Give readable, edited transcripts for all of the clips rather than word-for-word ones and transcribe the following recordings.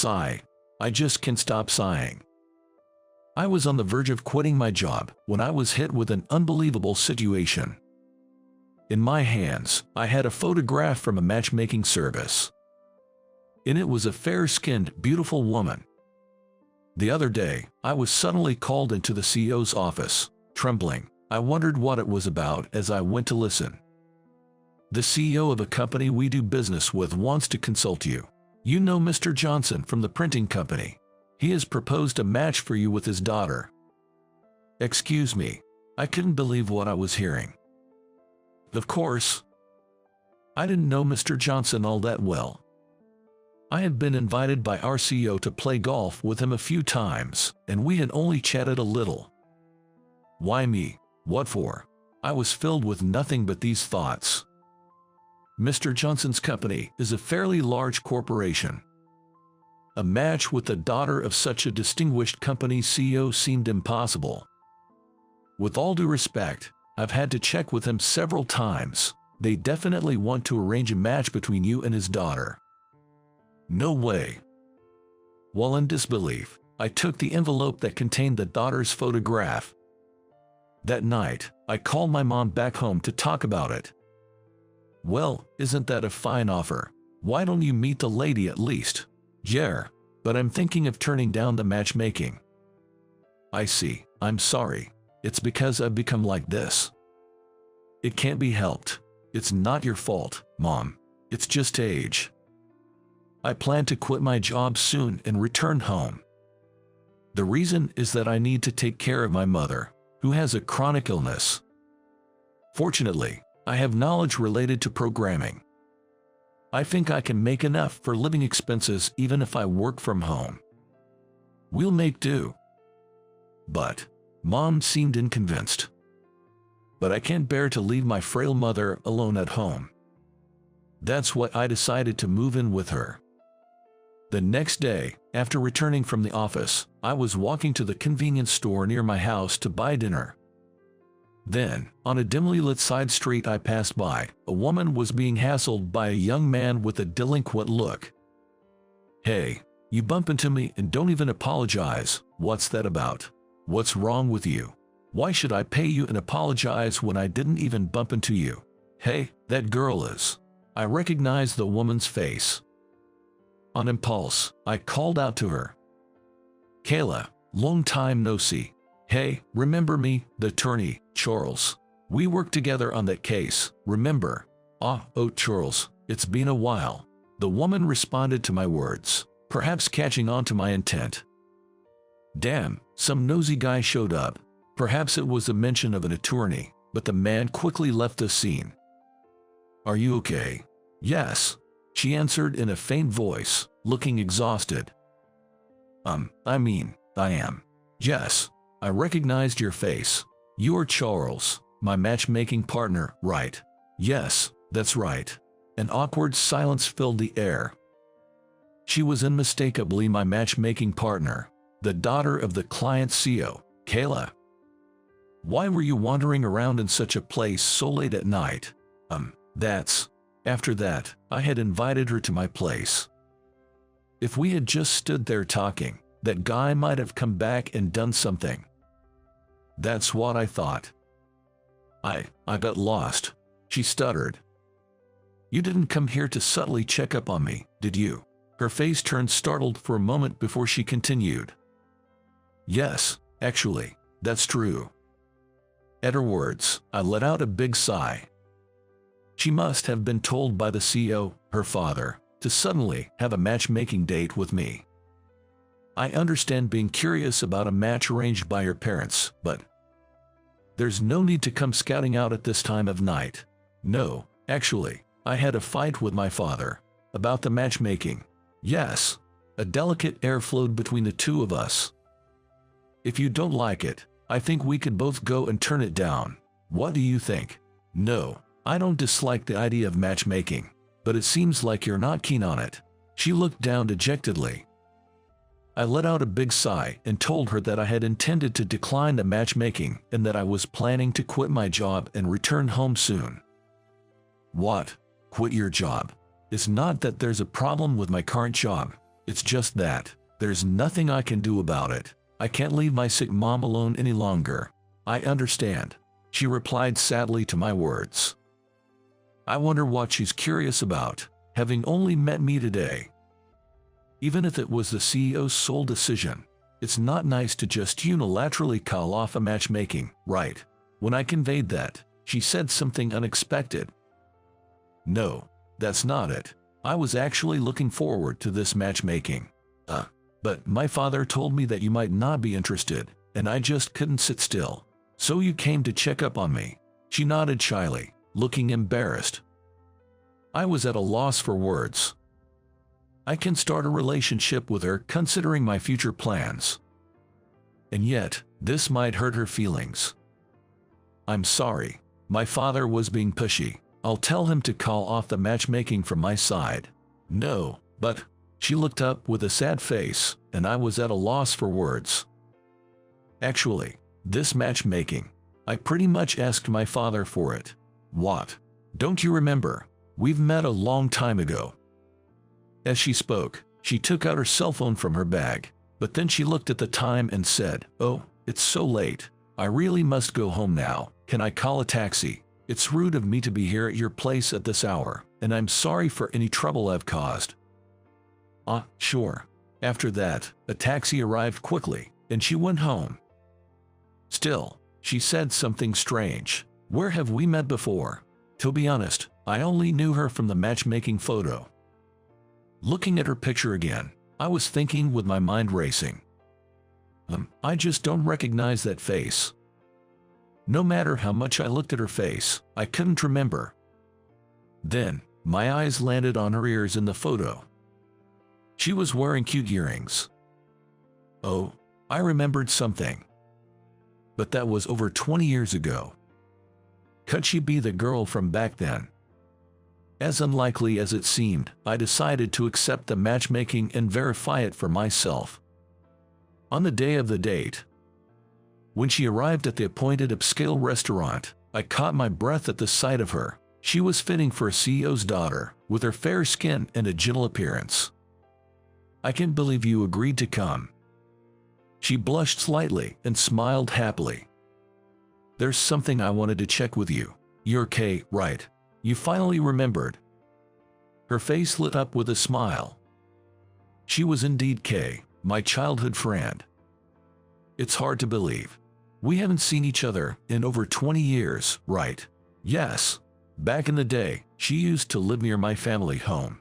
sigh. I just can't stop sighing. I was on the verge of quitting my job when I was hit with an unbelievable situation. In my hands, I had a photograph from a matchmaking service. In it was a fair-skinned, beautiful woman. The other day, I was suddenly called into the CEO's office, trembling. I wondered what it was about as I went to listen. The CEO of a company we do business with wants to consult you. You know Mr. Johnson from the printing company. He has proposed a match for you with his daughter. Excuse me. I couldn't believe what I was hearing. Of course, I didn't know Mr. Johnson all that well. I had been invited by our CEO to play golf with him a few times, and we had only chatted a little. Why me? What for? I was filled with nothing but these thoughts. Mr. Johnson's company is a fairly large corporation. A match with the daughter of such a distinguished company CEO seemed impossible. With all due respect, I've had to check with him several times. They definitely want to arrange a match between you and his daughter. No way. While in disbelief, I took the envelope that contained the daughter's photograph. That night, I called my mom back home to talk about it. Well, isn't that a fine offer? Why don't you meet the lady at least? Yeah, but I'm thinking of turning down the matchmaking. I see. I'm sorry. It's because I've become like this. It can't be helped. It's not your fault, Mom. It's just age. I plan to quit my job soon and return home. The reason is that I need to take care of my mother, who has a chronic illness. Fortunately, I have knowledge related to programming. I think I can make enough for living expenses even if I work from home. We'll make do. But Mom seemed unconvinced. But I can't bear to leave my frail mother alone at home. That's why I decided to move in with her. The next day, after returning from the office, I was walking to the convenience store near my house to buy dinner. Then, on a dimly lit side street I passed by, a woman was being hassled by a young man with a delinquent look. Hey, you bump into me and don't even apologize. What's that about? What's wrong with you? Why should I pay you and apologize when I didn't even bump into you? Hey, that girl is. I recognized the woman's face. On impulse, I called out to her. Kayla, long time no see. Hey, remember me, the attorney, Charles? We worked together on that case, remember? Oh, Charles, it's been a while. The woman responded to my words, perhaps catching on to my intent. Damn, some nosy guy showed up. Perhaps it was a mention of an attorney, but the man quickly left the scene. Are you okay? Yes, she answered in a faint voice, looking exhausted. I am. Yes, I recognized your face. You're Charles, my matchmaking partner, right? Yes, that's right. An awkward silence filled the air. She was unmistakably my matchmaking partner, the daughter of the client's CEO, Kayla. Why were you wandering around in such a place so late at night? After that, I had invited her to my place. If we had just stood there talking, that guy might have come back and done something. That's what I thought. I got lost, she stuttered. You didn't come here to subtly check up on me, did you? Her face turned startled for a moment before she continued. Yes, actually, that's true. At her words, I let out a big sigh. She must have been told by the CEO, her father, to suddenly have a matchmaking date with me. I understand being curious about a match arranged by your parents, but there's no need to come scouting out at this time of night. No, actually, I had a fight with my father about the matchmaking. Yes, a delicate air flowed between the two of us. If you don't like it, I think we could both go and turn it down. What do you think? No, I don't dislike the idea of matchmaking, but it seems like you're not keen on it. She looked down dejectedly. I let out a big sigh and told her that I had intended to decline the matchmaking and that I was planning to quit my job and return home soon. What? Quit your job? It's not that there's a problem with my current job. It's just that there's nothing I can do about it. I can't leave my sick mom alone any longer. I understand, she replied sadly to my words. I wonder what she's curious about, having only met me today. Even if it was the CEO's sole decision, it's not nice to just unilaterally call off a matchmaking, right? When I conveyed that, she said something unexpected. No, that's not it. I was actually looking forward to this matchmaking. But my father told me that you might not be interested, and I just couldn't sit still. So you came to check up on me. She nodded shyly, looking embarrassed. I was at a loss for words. I can start a relationship with her considering my future plans. And yet, this might hurt her feelings. I'm sorry. My father was being pushy. I'll tell him to call off the matchmaking from my side. No, but... She looked up with a sad face, and I was at a loss for words. Actually, this matchmaking, I pretty much asked my father for it. What? Don't you remember? We've met a long time ago. As she spoke, she took out her cell phone from her bag, but then she looked at the time and said, "Oh, it's so late. I really must go home now. Can I call a taxi? It's rude of me to be here at your place at this hour, and I'm sorry for any trouble I've caused." Sure. After that, a taxi arrived quickly, and she went home. Still, she said something strange. Where have we met before? To be honest, I only knew her from the matchmaking photo. Looking at her picture again, I was thinking with my mind racing. I just don't recognize that face. No matter how much I looked at her face, I couldn't remember. Then, my eyes landed on her ears in the photo. She was wearing cute earrings. Oh, I remembered something. But that was over 20 years ago. Could she be the girl from back then? As unlikely as it seemed, I decided to accept the matchmaking and verify it for myself. On the day of the date, when she arrived at the appointed upscale restaurant, I caught my breath at the sight of her. She was fitting for a CEO's daughter, with her fair skin and a gentle appearance. I can't believe you agreed to come. She blushed slightly and smiled happily. There's something I wanted to check with you. You're Kay, right? You finally remembered. Her face lit up with a smile. She was indeed Kay, my childhood friend. It's hard to believe. We haven't seen each other in over 20 years, right? Yes. Back in the day, she used to live near my family home.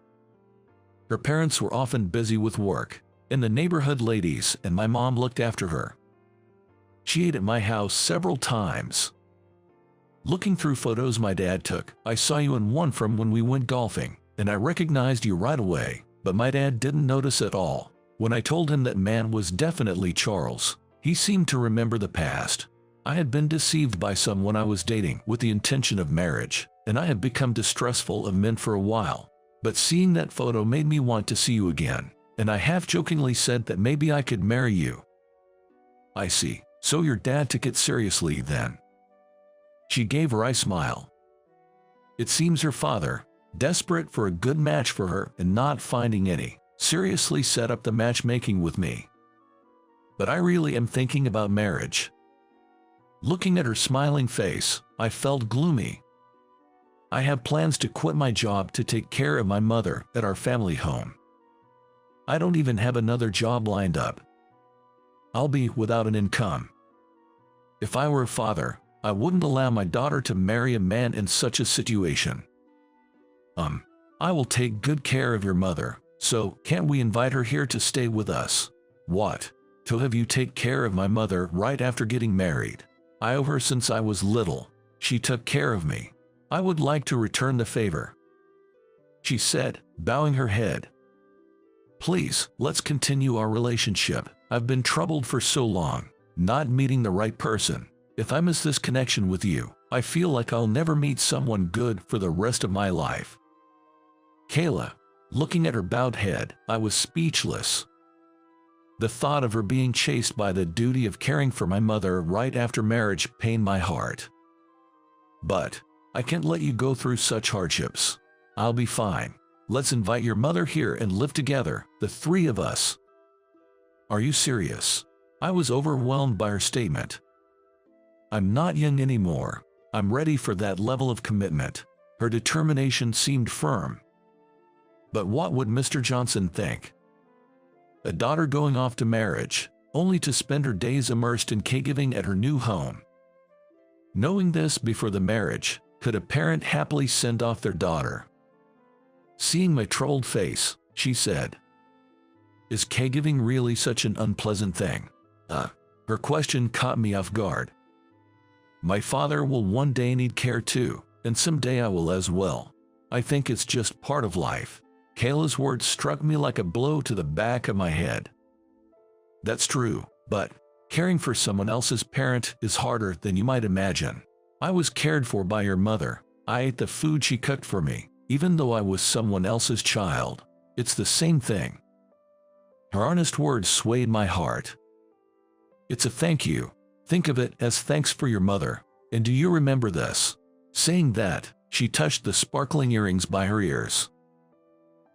Her parents were often busy with work, and the neighborhood ladies and my mom looked after her. She ate at my house several times. Looking through photos my dad took, I saw you in one from when we went golfing, and I recognized you right away, but my dad didn't notice at all. When I told him that man was definitely Charles, he seemed to remember the past. I had been deceived by someone I was dating with the intention of marriage, and I had become distrustful of men for a while. But seeing that photo made me want to see you again, and I half-jokingly said that maybe I could marry you. I see. So your dad took it seriously then. She gave a wry smile. It seems her father, desperate for a good match for her and not finding any, seriously set up the matchmaking with me. But I really am thinking about marriage. Looking at her smiling face, I felt gloomy. I have plans to quit my job to take care of my mother at our family home. I don't even have another job lined up. I'll be without an income. If I were a father, I wouldn't allow my daughter to marry a man in such a situation. I will take good care of your mother, so can't we invite her here to stay with us? What? To have you take care of my mother right after getting married? I owe her since I was little. She took care of me. I would like to return the favor, she said, bowing her head. Please, let's continue our relationship. I've been troubled for so long, not meeting the right person. If I miss this connection with you, I feel like I'll never meet someone good for the rest of my life. Kayla, looking at her bowed head, I was speechless. The thought of her being chased by the duty of caring for my mother right after marriage pained my heart. But I can't let you go through such hardships. I'll be fine. Let's invite your mother here and live together, the three of us." "Are you serious?" I was overwhelmed by her statement. "I'm not young anymore. I'm ready for that level of commitment." Her determination seemed firm. But what would Mr. Johnson think? A daughter going off to marriage, only to spend her days immersed in caregiving at her new home. Knowing this before the marriage, could a parent happily send off their daughter? Seeing my troubled face, she said, "Is caregiving really such an unpleasant thing?" Her question caught me off guard. "My father will one day need care too, and someday I will as well. I think it's just part of life." Kayla's words struck me like a blow to the back of my head. That's true, but caring for someone else's parent is harder than you might imagine. I was cared for by your mother. I ate the food she cooked for me, even though I was someone else's child. It's the same thing. Her honest words swayed my heart. It's a thank you. Think of it as thanks for your mother. And do you remember this? Saying that, she touched the sparkling earrings by her ears.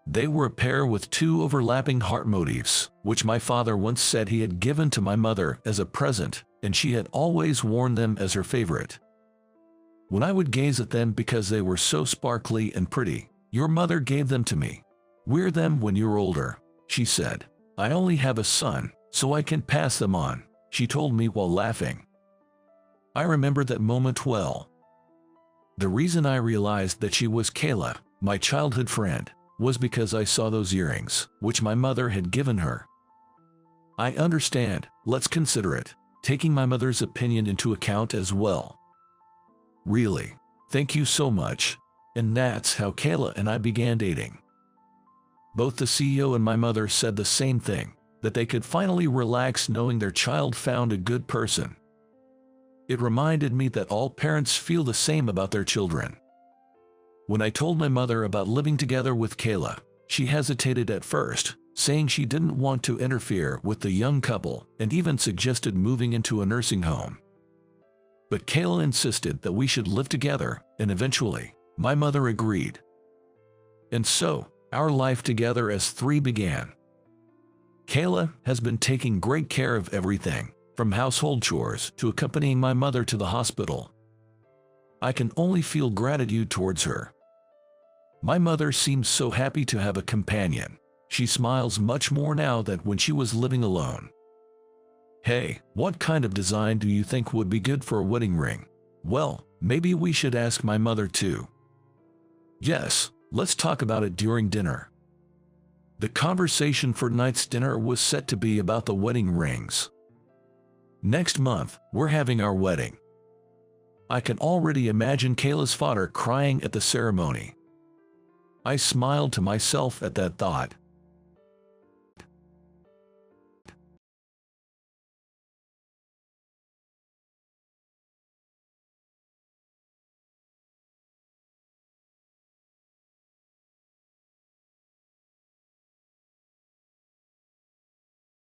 They were a pair with two overlapping heart motifs, which my father once said he had given to my mother as a present, and she had always worn them as her favorite. When I would gaze at them because they were so sparkly and pretty, "Your mother gave them to me. Wear them when you're older," she said. "I only have a son, so I can pass them on," she told me while laughing. I remember that moment well. The reason I realized that she was Kayla, my childhood friend, was because I saw those earrings, which my mother had given her. I understand, let's consider it, taking my mother's opinion into account as well. Really, thank you so much. And that's how Kayla and I began dating. Both the CEO and my mother said the same thing, that they could finally relax knowing their child found a good person. It reminded me that all parents feel the same about their children. When I told my mother about living together with Kayla, she hesitated at first, saying she didn't want to interfere with the young couple and even suggested moving into a nursing home. But Kayla insisted that we should live together, and eventually, my mother agreed. And so, our life together as three began. Kayla has been taking great care of everything, from household chores to accompanying my mother to the hospital. I can only feel gratitude towards her. My mother seems so happy to have a companion. She smiles much more now than when she was living alone. Hey, what kind of design do you think would be good for a wedding ring? Well, maybe we should ask my mother too. Yes, let's talk about it during dinner. The conversation for tonight's dinner was set to be about the wedding rings. Next month, we're having our wedding. I can already imagine Kayla's father crying at the ceremony. I smiled to myself at that thought.